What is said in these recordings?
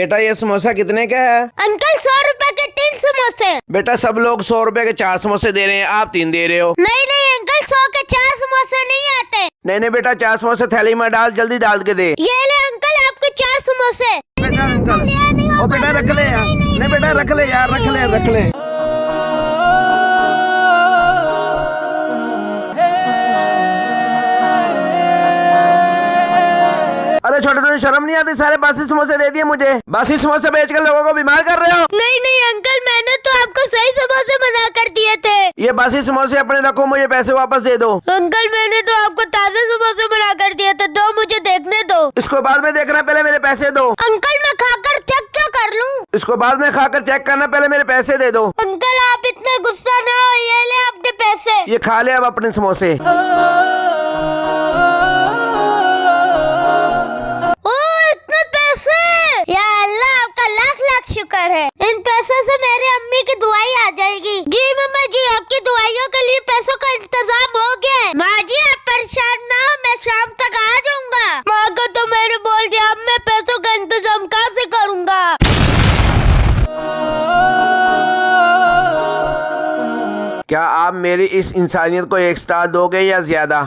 बेटा ये समोसा कितने का है? अंकल 100 रुपए के 3 समोसे। बेटा सब लोग 100 रुपए के 4 समोसे दे रहे हैं, आप 3 दे रहे हो। नहीं नहीं अंकल 100 के 4 समोसे नहीं आते। नहीं नहीं बेटा 4 समोसे थैली में डाल, जल्दी डाल के दे। ये ले अंकल आपके 4 समोसे। बेटा अंकल ओ बेटा रख ले यार, नहीं बेटा रख ले यार, रख ले। अरे छोटे तुझे शर्म नहीं आती? सारे बासी समोसे दे दिए मुझे। बासी समोसे बेचकर लोगों को बीमार कर रहे हो। नहीं नहीं अंकल मैंने तो आपको सही समोसे बना कर दिए थे। ये बासी समोसे अपने रखो, मुझे पैसे वापस दे दो। अंकल मैंने तो आपको ताजे समोसे बना कर दिए थे, दो मुझे देखने दो। इसको बाद में देखना, पहले मेरे पैसे दो। अंकल मैं खाकर चेक क्यों कर लूं? इसको बाद में खाकर चेक करना, पहले मेरे पैसे दे दो। अंकल आप इतना गुस्सा ना हो, ये ले आपके पैसे। ये खा ले अब अपने समोसे। इतने पैसे! या अल्लाह आपका लाख लाख शुक्र है। इन पैसों से मेरी अम्मी की दुआई आ जाएगी। जी मम्मा जी आपकी दुआइयों के लिए पैसों का इंतजाम हो गया है। माँ जी आप परेशान ना हो, मैं शाम तक आ जाऊंगा। माँ को तो मैंने बोल दिया, अब मैं पैसों का इंतजाम कहाँ से करूँगा? क्या आप मेरी इस इंसानियत को 1 स्टार दोगे या ज्यादा?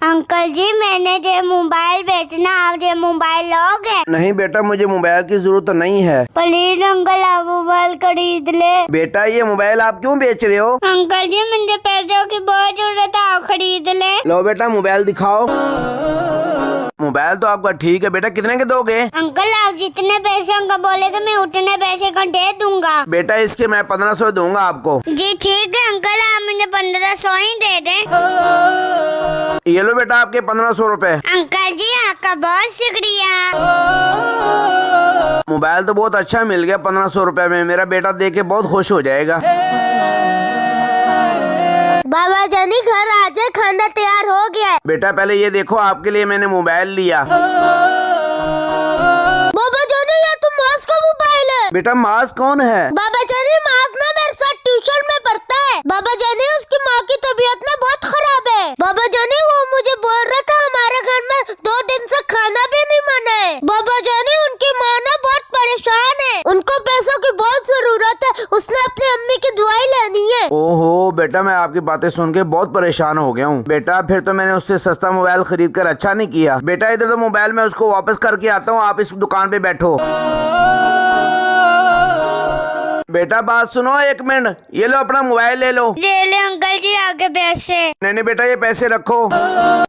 अंकल जी मैंने जो मोबाइल बेचना, आप जो मोबाइल लोगे? नहीं बेटा मुझे मोबाइल की जरूरत तो नहीं है। प्लीज अंकल आप मोबाइल खरीद ले। बेटा ये मोबाइल आप क्यों बेच रहे हो? अंकल जी मुझे पैसों की बहुत जरूरत है, आप खरीद ले। लो बेटा मोबाइल दिखाओ। मोबाइल तो आपका ठीक है बेटा, कितने के दोगे? अंकल आप जितने पैसों का बोलेगे मैं उतने पैसे का दे दूंगा। बेटा इसके मैं 1500 दूंगा आपको। जी ठीक है अंकल आप मुझे 1500 ही दे दें। ये लो बेटा आपके 1500 रुपए। अंकल जी आपका बहुत शुक्रिया। मोबाइल तो बहुत अच्छा मिल गया 1500 रुपए में, मेरा बेटा देख के बहुत खुश हो जाएगा। बाबा जानी घर आ जाए, खाना तैयार हो गया है। बेटा पहले ये देखो, आपके लिए मैंने मोबाइल लिया। बाबा जानी ये तो मास का मोबाइल है। बेटा मास कौन है? बाबा जानी मास ना मेरे साथ ट्यूशन में पढ़ता है। बाबा जानी उसकी माँ की तबीयत ना बहुत खराब है। बाबा जानी वो मुझे बोल रहा था हमारे घर में 2 दिन से खाना भी नहीं बना है। बाबा जानी उनकी माँ ना बहुत परेशान है, उनको पैसों की बहुत जरूरत है, उसने अपनी अम्मी की दुआई लेनी है। ओहो बेटा मैं आपकी बातें सुन के बहुत परेशान हो गया हूँ। बेटा फिर तो मैंने उससे सस्ता मोबाइल खरीद कर अच्छा नहीं किया। बेटा इधर तो मोबाइल मैं उसको वापस करके आता हूँ, आप इस दुकान पे बैठो। बेटा बात सुनो 1 मिनट, ये लो अपना मोबाइल ले लो। ले ले अंकल जी आगे पैसे। नहीं बेटा ये पैसे रखो,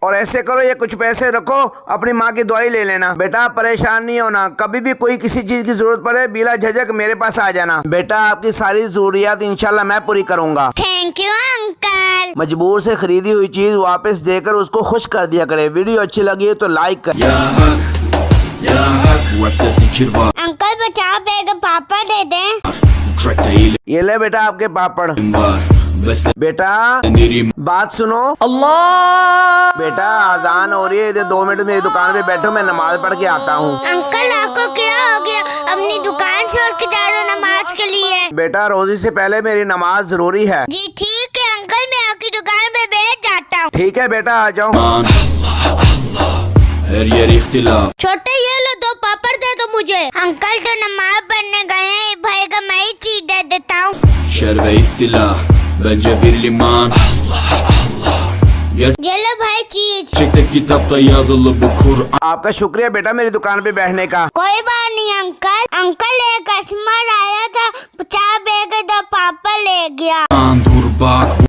और ऐसे करो ये कुछ पैसे रखो, अपनी माँ की दवाई ले लेना। बेटा परेशान नहीं होना, कभी भी कोई किसी चीज की जरूरत पड़े बिला झिझक मेरे पास आ जाना। बेटा आपकी सारी जरूरियात इंशाल्लाह मैं पूरी करूँगा। Thank you uncle. मजबूर से खरीदी हुई चीज वापस देकर उसको खुश कर दिया करे। वीडियो अच्छी लगी है तो लाइक कर। अंकल 50 बैग पापा दे दें। ये ले बेटा आपके पापड़। बेटा बात सुनो। अल्लाह बेटा अजान हो रही है, इधर 2 मिनट मेरी दुकान पे बैठो, मैं नमाज पढ़ के आता हूँ। अंकल आपको क्या हो गया? अपनी दुकान छोड़ के जा रहे हो नमाज के लिए? बेटा रोजी से पहले मेरी नमाज जरूरी है। जी ठीक है अंकल मैं आपकी दुकान पे बैठ जाता हूँ। ठीक है बेटा आ जाओ। छोटे ये लो 2 पापड़ दे दो मुझे। अंकल तो नमाज पढ़ने गए हैं, भाई का मैं ही चीज दे देता हूँ। ये लो भाई चीज। आपका शुक्रिया बेटा मेरी दुकान पे बैठने का। कोई बात नहीं अंकल। अंकल एक कस्टमर आया था, 50 बैग 2 पापड़ ले गया।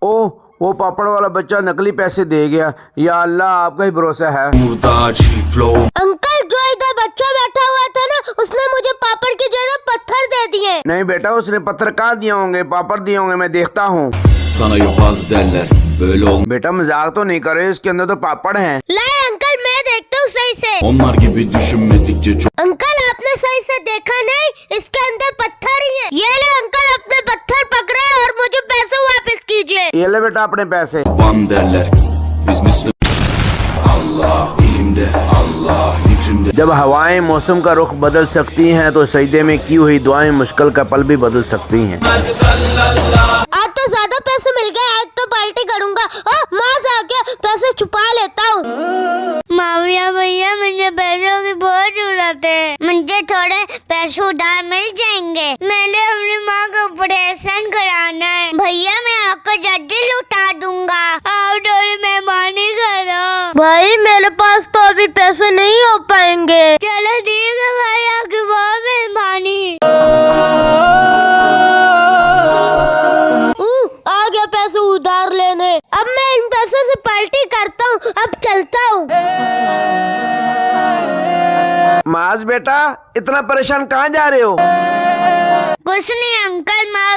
ओह वो पापड़ वाला बच्चा नकली पैसे दे गया। या अल्लाह आपका ही भरोसा है। अंकल जो इधर बच्चा बैठा हुआ था ना, उसने मुझे पापड़ की जगह पत्थर दे दिए। नहीं बेटा उसने पत्थर कहाँ दिए होंगे, पापड़ दिए होंगे, मैं देखता हूँ। बेटा मजाक तो नहीं कर रहे, इसके अंदर तो पापड़ हैं। लाए अंकल मैं देखता हूँ सही से। अंकल आपने सही से देखा नहीं, इसके अंदर पत्थर ही है। ये ले अंकल अपने पत्थर पकड़े और मुझे पैसे वापस कीजिए। ये ले बेटा अपने पैसे। जब हवाएं मौसम का रुख बदल सकती हैं तो सजदे में की हुई दुआएं मुश्किल का पल भी बदल सकती हैं। आज तो ज्यादा पैसे मिल गए, आज तो पार्टी करूंगा। माँ से आके पैसे छुपा लेता हूँ। माविया भैया मुझे मेरे पास तो अभी पैसे नहीं हो पाएंगे। चलो ठीक है भाई, आपकी बहुत मेहरबानी। आ गया पैसे उधार लेने। अब मैं इन पैसों से पार्टी करता हूँ। अब चलता हूँ। माज बेटा, इतना परेशान कहाँ जा रहे हो? कुछ नहीं अंकल, माँ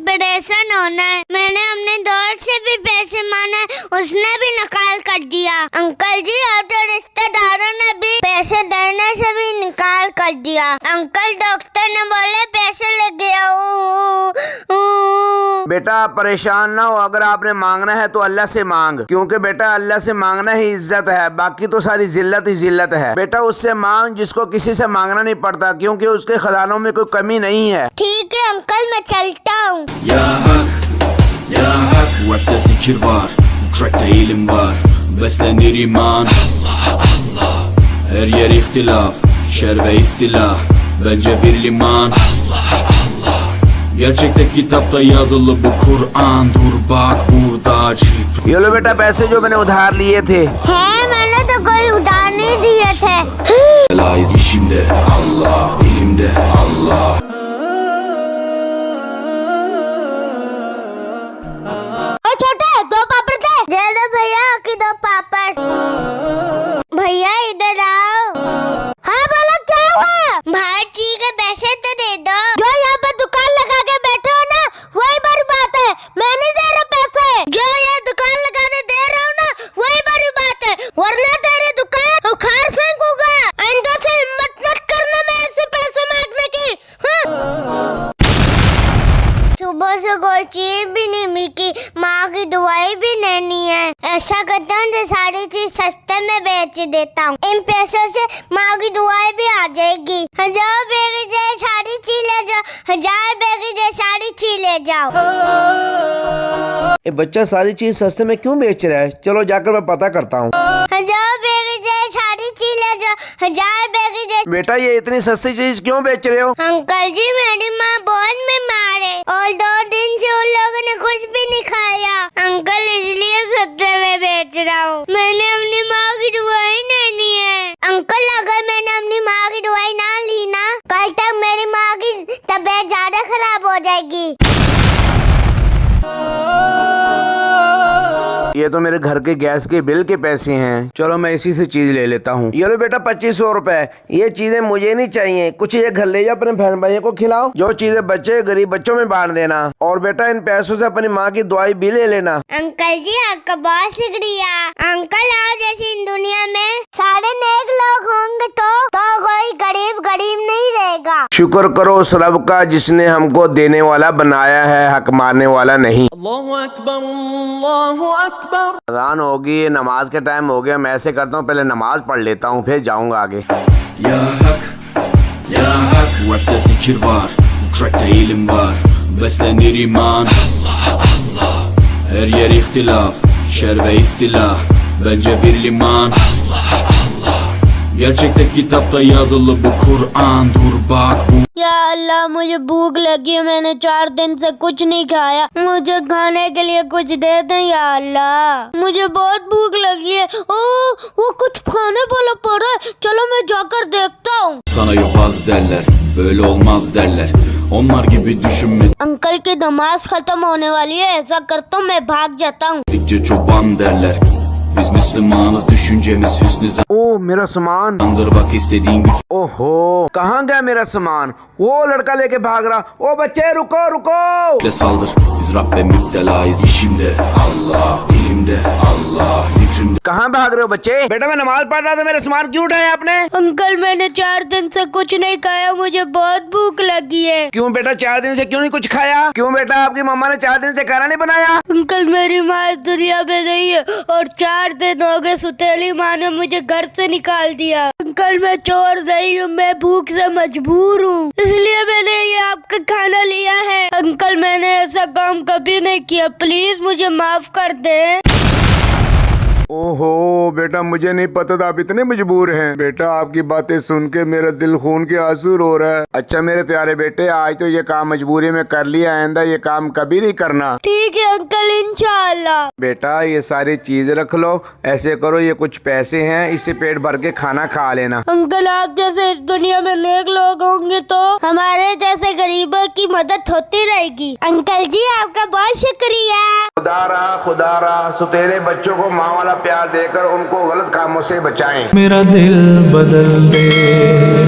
परेशान होना है। मैंने अपने दोस्त से भी पैसे मांगे, उसने भी नकाल कर दिया। अंकल जी, अब तो रिश्तेदारों ने भी पैसे देने से भी निकाल कर दिया। अंकल, डॉक्टर ने बोले पैसे लेके आओ। बेटा आप परेशान ना हो, अगर आपने मांगना है तो अल्लाह से मांग, क्योंकि बेटा अल्लाह से मांगना ही इज्जत है, बाकी तो सारी जिल्लत ही जिल्लत है। बेटा उससे मांग जिसको किसी से मांगना नहीं पड़ता, क्योंकि उसके खजानों में कोई कमी नहीं है। ठीक है अंकल, मैं चलता हूँ। Ya hak, rapte zikir var, trackte ilim var, beslenir iman. Allah, her yer ihtilaf, şer ve istilah, bence bir liman. Gerçekte kitapta yazılı bu Kur'an, dur bak burada çift. ये लो बेटा पैसे जो मैंने उधार लिए थे। है, मैंने तो कोई उधार नहीं दिए थे। Belayız işimde Allah, dilimde Allah. छोटे, दो पापड़ दे। दे दो भैया की 2 पापड़। भैया इधर आओ। हाँ बोलो, क्या हुआ? भाई जी के पैसे तो दे दो। जो यहाँ पे दुकान लगा के बैठे हो ना, वही बड़ी बात है। मैं नहीं दे रहा पैसे। जो ये दुकान लगाने दे रहा हूँ ना, वही बड़ी बात है, वरना तेरी दुकान उखाड़ फेंकूंगा। आइंदा से हिम्मत मत करना मैं ऐसे पैसे मांगने की। हाँ? सुबह से कोई चीज भी नहीं मिली, माँ की दवाई भी नहीं है। ऐसा करता हूँ जो सारी चीज सस्ते में बेच देता हूँ, इन पैसों से माँ की दवाई भी आ जाएगी। 1000 रुपए की जगह सारी चीज ले जाओ, 1000 रुपए की जगह सारी चीज ले जाओ। ये बच्चा सारी चीज सस्ते में क्यों बेच रहा है? चलो जाकर मैं पता करता हूँ। 1000 रुपए की जगह सारी चीज ले जाओ, 1000 रुपए की जगह। बेटा ये इतनी सस्ती चीज क्यों बेच रहे हो? अंकल जी, मेरी माँ बहुत बीमार है और 2 दिन से उन लोगों ने कुछ भी नहीं खाया। अंकल, इसलिए सस्ते में बेच रहा हूँ। मैंने अपनी माँ की दवाई लेनी है। अंकल, अगर मैंने अपनी माँ की दवाई ना ली ना, कल तक मेरी माँ की तबीयत ज्यादा खराब हो जाएगी। ये तो मेरे घर के गैस के बिल के पैसे हैं। चलो मैं इसी से चीज ले लेता हूँ। ये लो बेटा 2500 रुपए। ये चीजें मुझे नहीं चाहिए, कुछ ये घर ले जाओ, अपने बहन भाइयों को खिलाओ। जो चीजें बच्चे गरीब बच्चों में बांट देना, और बेटा इन पैसों से अपनी माँ की दवाई भी ले लेना। अंकल जी, आपका बहुत शुक्रिया। अंकल, आओ जैसे इन दुनिया में सारे नेक लोग होंगे तो कोई गरीब नहीं रहेगा। शुक्र करो उस रब का जिसने हमको देने वाला बनाया है, हक मारने वाला नहीं। Allahu Akbar, Allahu Akbar. अजान होगी, नमाज के टाइम हो गया। मैं ऐसे करता हूँ, पहले नमाज पढ़ लेता हूँ, फिर जाऊंगा आगे। Ya hak, rapte zikir var, trackte ilim var, beslenir iman. Allah, her yer ihtilaf, şer ve istilah, bence bir liman. Gerçekte kitapta yazılı bu Kur'an, dur bak bu. या अल्लाह, मुझे भूख लगी है, मैंने 4 दिन से कुछ नहीं खाया, मुझे खाने के लिए कुछ दे दें या अल्लाह। मुझे बहुत भूख लगी है। वो कुछ खाने वाला पड़ा है, चलो मैं जाकर देखता हूँ। Sana yobaz derler, böyle olmaz derler. Onlar gibi düşünme uncle की नमाज खत्म होने वाली है, ऐसा करता हूँ मैं भाग जाता हूँ। dedikçe çoban derler. Biz Müslümanız, düşüncemiz hüsnü ओ मेरा सामान। zandır, bak istediğin güç. ओहो, कहाँ गया मेरा सामान? वो लड़का लेके भाग रहा। ओ बच्चे रुको रुको। Ile saldır, biz Rabbe müptelayız. İşimde Allah, dilimde Allah, zikrimde कहाँ भाग रहे हो बच्चे? बेटा मैं नमाज पढ़ रहा था, मेरा सामान क्यों उठाया आपने? अंकल, मैंने 4 दिन से कुछ नहीं खाया, मुझे बहुत भूख लगी है। क्यों बेटा 4 दिन से क्यों नहीं कुछ खाया? क्यों बेटा आपकी मम्मा ने 4 दिन से खाना नहीं बनाया? अंकल, मेरी माँ इस दुनिया में नहीं है और 4 दिन हो गए सुतेली माँ ने मुझे घर से निकाल दिया। अंकल, मैं चोर नहीं हूँ, मैं भूख से मजबूर हूँ, इसलिए मैंने ये आपका खाना लिया है। अंकल, मैंने ऐसा काम कभी नहीं किया, प्लीज मुझे माफ कर दे। ओहो बेटा, मुझे नहीं पता था आप इतने मजबूर हैं। बेटा आपकी बातें सुन के मेरा दिल खून के आंसू रो रहा है। अच्छा मेरे प्यारे बेटे, आज तो ये काम मजबूरी में कर लिया, आइंदा ये काम कभी नहीं करना। ठीक है अंकल, इंशाअल्लाह। बेटा ये सारी चीज रख लो, ऐसे करो ये कुछ पैसे हैं, इससे पेट भर के खाना खा लेना। अंकल आप जैसे इस दुनिया में नेक लोग होंगे तो हमारे जैसे गरीबों की मदद होती रहेगी। अंकल जी आपका बहुत शुक्रिया। खुदा रहा सुतेरे बच्चों को माँ वाला प्यार देकर उनको गलत कामों से बचाएं। मेरा दिल बदल दे।